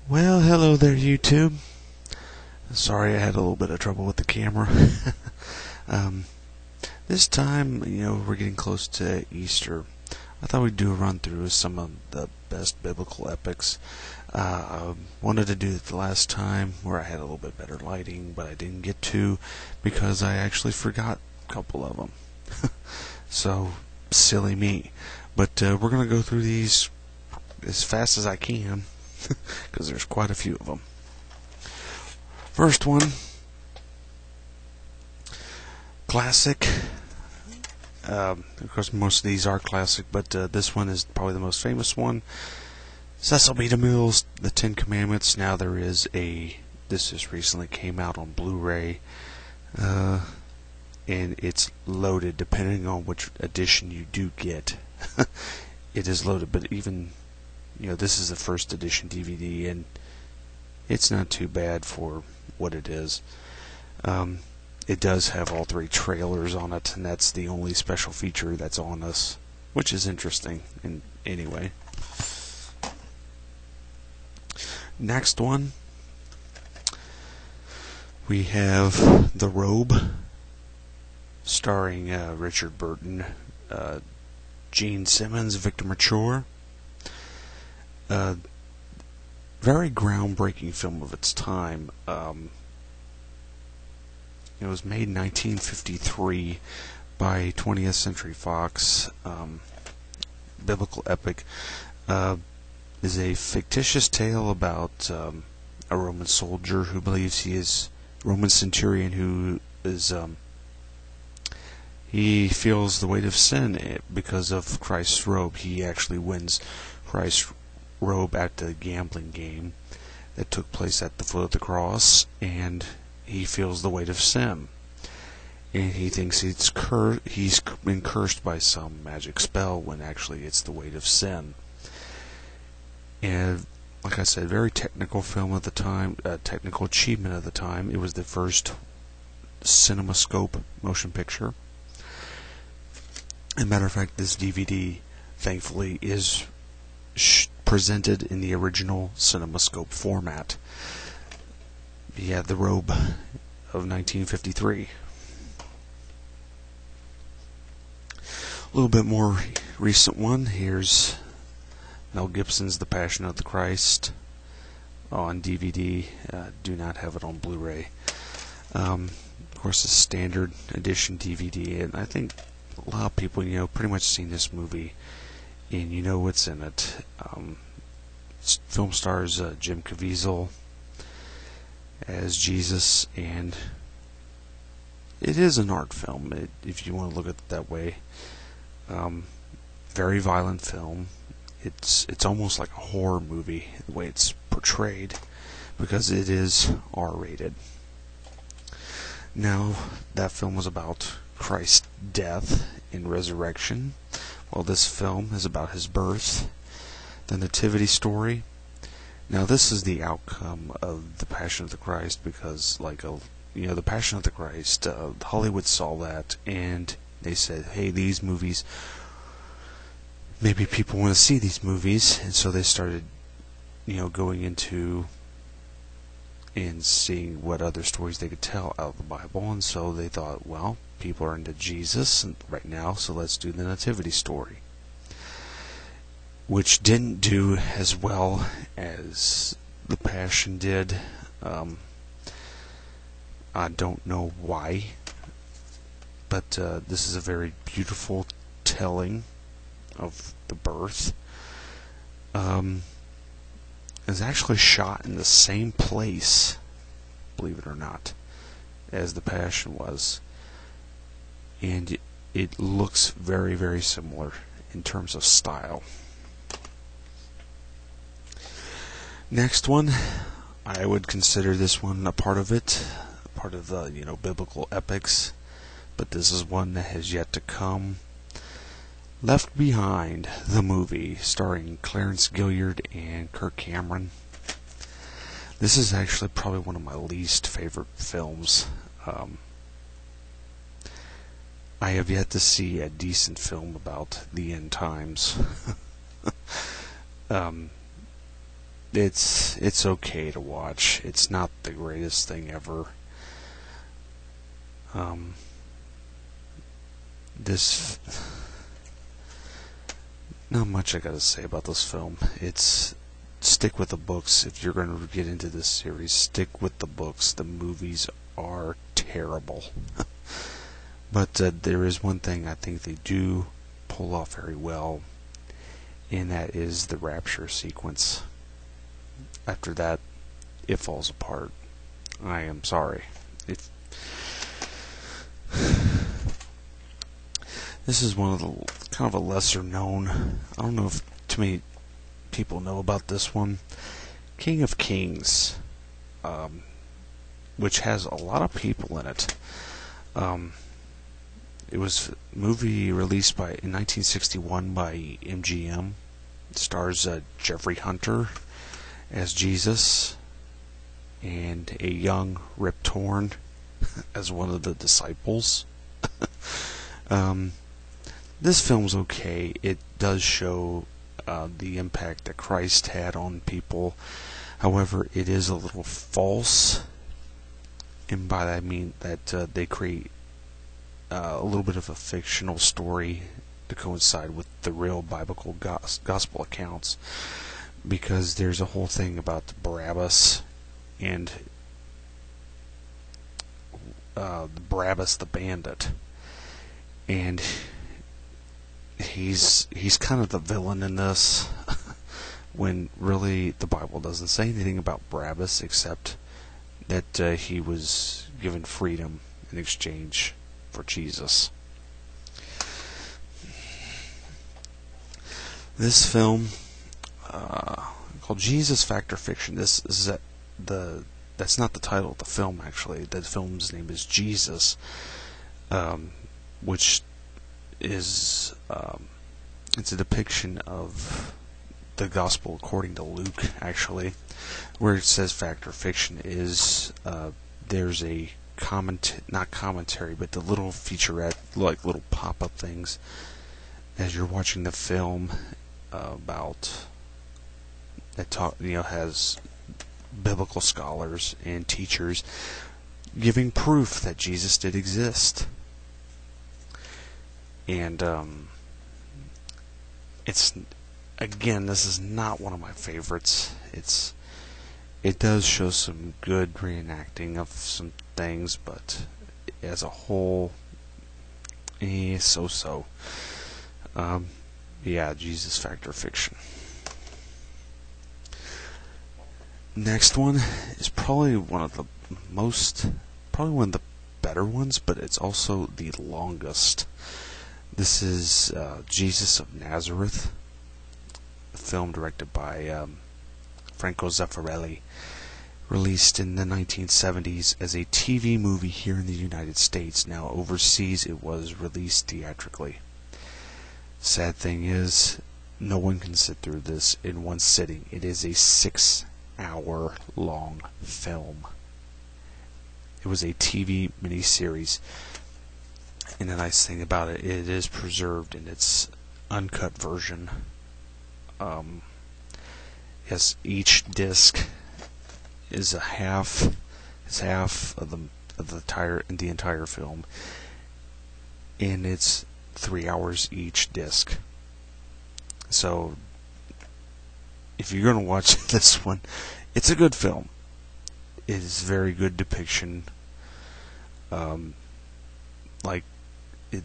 Well, hello there, YouTube. Sorry I had a little bit of trouble with the camera. um, this time, we're getting close to Easter. I thought we'd do a run through of some of the best biblical epics. I wanted to do it the last time where I had a little bit better lighting, but I didn't get to because I actually forgot a couple of them. So, silly me. But we're going to go through these as fast as I can because there's quite a few of them. First one, classic. Of course, most of these are classic, but this one is probably the most famous one. Cecil B. DeMille's The Ten Commandments. Now this just recently came out on Blu-ray, and it's loaded depending on which edition you do get. It is loaded, but even, this is the first edition DVD, and it's not too bad for what it is. It does have all three trailers on it, and that's the only special feature that's on this, which is interesting in any way. Next one, we have The Robe, starring Richard Burton, Gene Simmons, Victor Mature. Very groundbreaking film of its time. It was made in 1953 by 20th Century Fox. Biblical epic is a fictitious tale about a Roman soldier who believes he is Roman centurion who is he feels the weight of sin because of Christ's robe. He actually wins Christ's robe at the gambling game that took place at the foot of the cross, and he feels the weight of sin, and he thinks he's been cursed by some magic spell when actually it's the weight of sin. And like I said, very technical film at the time, technical achievement of the time. It was the first CinemaScope motion picture. As a matter of fact, this DVD, thankfully, is presented in the original CinemaScope format. Yeah, The Robe of 1953. A little bit more recent one. Here's Mel Gibson's The Passion of the Christ on DVD. Do not have it on Blu-ray. Of course, a standard edition DVD, and I think a lot of people, pretty much seen this movie, and you know what's in it. Film stars Jim Caviezel as Jesus, and it is an art film, if you want to look at it that way. Very violent film. It's almost like a horror movie, the way it's portrayed, because it is R-rated. Now, that film was about Christ's death and resurrection, while this film is about his birth, the nativity story. Now, this is the outcome of The Passion of the Christ, because, The Passion of the Christ, Hollywood saw that, and they said, hey, these movies, maybe people want to see these movies, and so they started, going into and seeing what other stories they could tell out of the Bible, and so they thought, well, people are into Jesus right now, so let's do the nativity story, which didn't do as well as The Passion did. I don't know why, but this is a very beautiful telling of the birth. It's actually shot in the same place, believe it or not, as The Passion was, and it looks very, very similar in terms of style. Next one, I would consider this one a part of the biblical epics, but this is one that has yet to come. Left Behind, the movie, starring Clarence Gilliard and Kirk Cameron. This is actually probably one of my least favorite films. I have yet to see a decent film about the end times. it's okay to watch. It's not the greatest thing ever. Um, this Not much I gotta say about this film. It's stick with the books if you're going to get into this series. Stick with the books. The movies are terrible. But there is one thing I think they do pull off very well, and that is the rapture sequence. After that, it falls apart. I am sorry. This is one of the kind of a lesser known. I don't know if too many people know about this one. King of Kings, which has a lot of people in it. It was a movie released in 1961 by MGM. It stars Jeffrey Hunter as Jesus and a young Rip Torn as one of the disciples. This film's okay. It does show the impact that Christ had on people. However, it is a little false, and by that I mean that they create a little bit of a fictional story to coincide with the real biblical gospel accounts, because there's a whole thing about Barabbas and Barabbas the bandit, and he's kind of the villain in this when really the Bible doesn't say anything about Barabbas except that he was given freedom in exchange for Jesus. This film called Jesus Fact or Fiction. That's not the title of the film, actually. The film's name is Jesus, which is it's a depiction of the gospel according to Luke, actually. Where it says fact or fiction is there's a not commentary, but the little featurette, like little pop-up things as you're watching the film about that has biblical scholars and teachers giving proof that Jesus did exist. And it's, again, this is not one of my favorites. It does show some good reenacting of some things, but as a whole, so-so. Yeah, Jesus Fact or Fiction. Next one is probably one of the better ones, but it's also the longest. This is Jesus of Nazareth, a film directed by Franco Zeffirelli, released in the 1970s as a TV movie here in the United States. Now, overseas it was released theatrically. Sad thing is, no one can sit through this in one sitting. It is a 6-hour long film. It was a TV miniseries. And the nice thing about it, it is preserved in its uncut version. Yes, each disc is half of the entire film, and it's 3 hours each disc. So, if you're going to watch this one, it's a good film. It is very good depiction.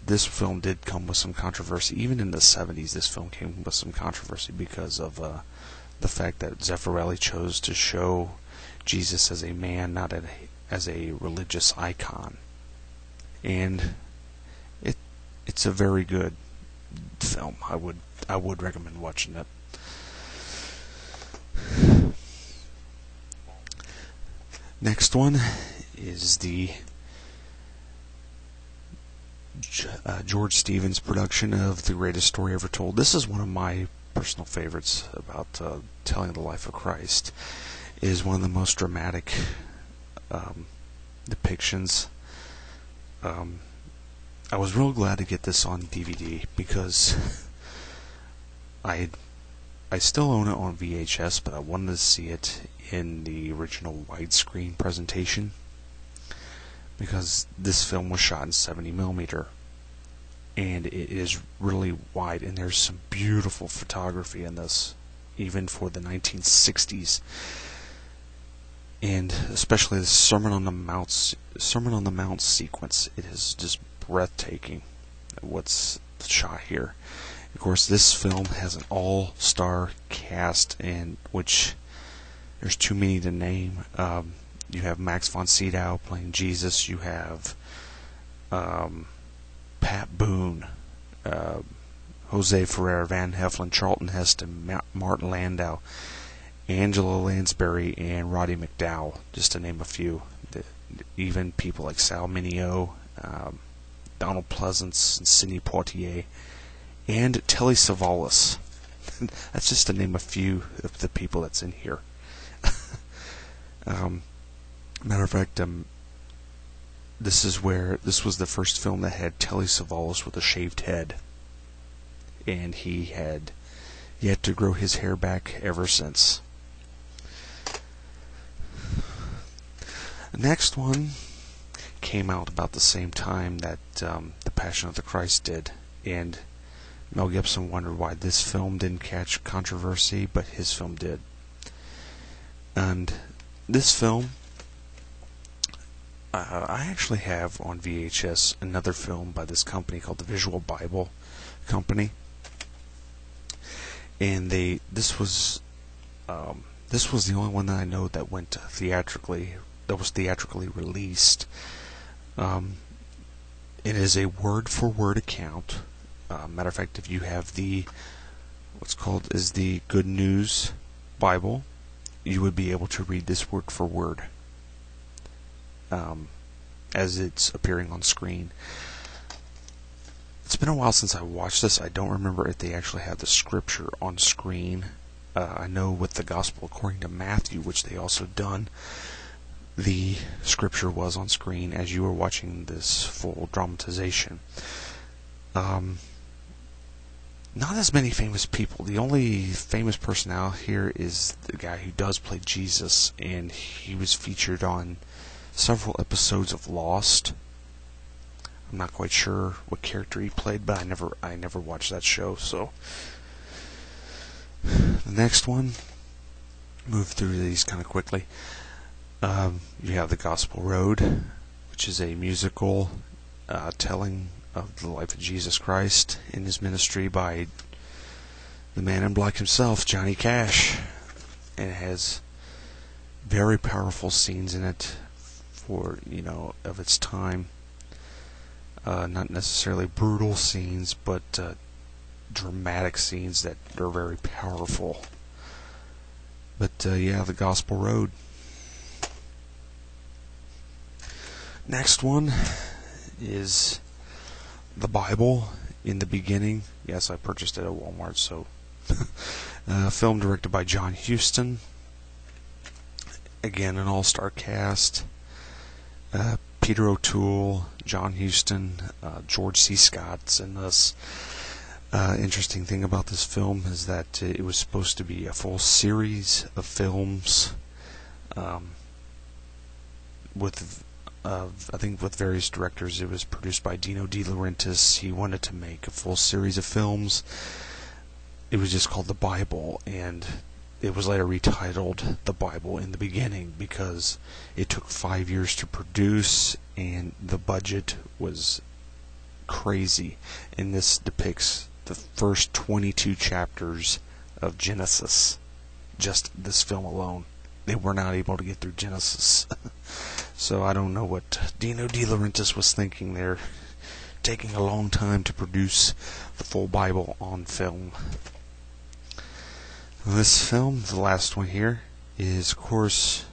This film did come with some controversy. Even in the 70s, this film came with some controversy because of the fact that Zeffirelli chose to show Jesus as a man, not as a religious icon. And it's a very good film. I would recommend watching it. Next one is the George Stevens production of The Greatest Story Ever Told. This is one of my personal favorites about telling the life of Christ. It is one of the most dramatic depictions. I was real glad to get this on DVD because I I still own it on VHS, but I wanted to see it in the original widescreen presentation because this film was shot in 70mm, and it is really wide, and there's some beautiful photography in this, even for the 1960s. And especially the Sermon on the Mount sequence. It is just breathtaking what's shot here. Of course, this film has an all-star cast, and which there's too many to name. You have Max von Sydow playing Jesus. You have Pat Boone, Jose Ferrer, Van Heflin, Charlton Heston, Martin Landau, Angela Lansbury, and Roddy McDowall, just to name a few. Even people like Sal Mineo, Donald Pleasance, and Sidney Poitier, and Telly Savalas. That's just to name a few of the people that's in here. Matter of fact, this was the first film that had Telly Savalas with a shaved head, and he had yet to grow his hair back ever since. The next one came out about the same time that The Passion of the Christ did, and Mel Gibson wondered why this film didn't catch controversy, but his film did. And this film, I actually have on VHS another film by this company called the Visual Bible Company, and this was the only one that I know that went that was theatrically released. It is a word-for-word account. Matter of fact, if you have what's called is the Good News Bible, you would be able to read this word for word as it's appearing on screen. It's been a while since I watched this. I don't remember if they actually had the scripture on screen. I know with the Gospel according to Matthew, which they also done, the scripture was on screen as you were watching this full dramatization. Not as many famous people. The only famous person out here is the guy who does play Jesus, and he was featured on several episodes of Lost. I'm not quite sure what character he played, but I never watched that show. So the next one, move through these kind of quickly. You have The Gospel Road, which is a musical telling of the life of Jesus Christ in his ministry by the man in black himself, Johnny Cash. And it has very powerful scenes in it for, of its time. Not necessarily brutal scenes, but dramatic scenes that are very powerful. But The Gospel Road. Next one is The Bible in the Beginning. Yes, I purchased it at Walmart, so film directed by John Huston. Again, an all-star cast. Peter O'Toole, John Huston, George C. Scott's in this. Interesting thing about this film is that it was supposed to be a full series of films I think with various directors. It was produced by Dino De Laurentiis. He wanted to make a full series of films. It was just called The Bible, and it was later retitled The Bible in the Beginning because it took 5 years to produce, and the budget was crazy. And this depicts the first 22 chapters of Genesis. Just this film alone. They were not able to get through Genesis. So I don't know what Dino De Laurentiis was thinking there, taking a long time to produce the full Bible on film. This film, the last one here, is of course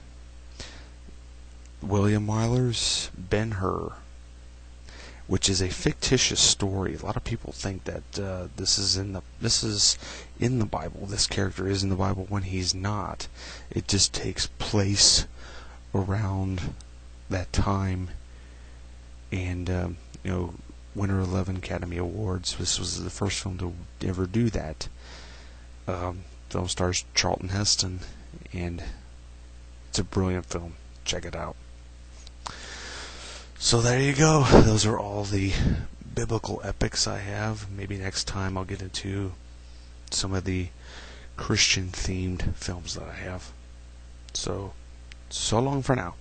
William Wyler's Ben-Hur, which is a fictitious story. A lot of people think that this is in the Bible. This character is in the Bible when he's not. It just takes place around that time, and winner 11 Academy Awards. This was the first film to ever do that. film stars Charlton Heston, and it's a brilliant film. Check it out. So there you go. Those are all the biblical epics I have. Maybe next time I'll get into some of the Christian themed films that I have. So long for now.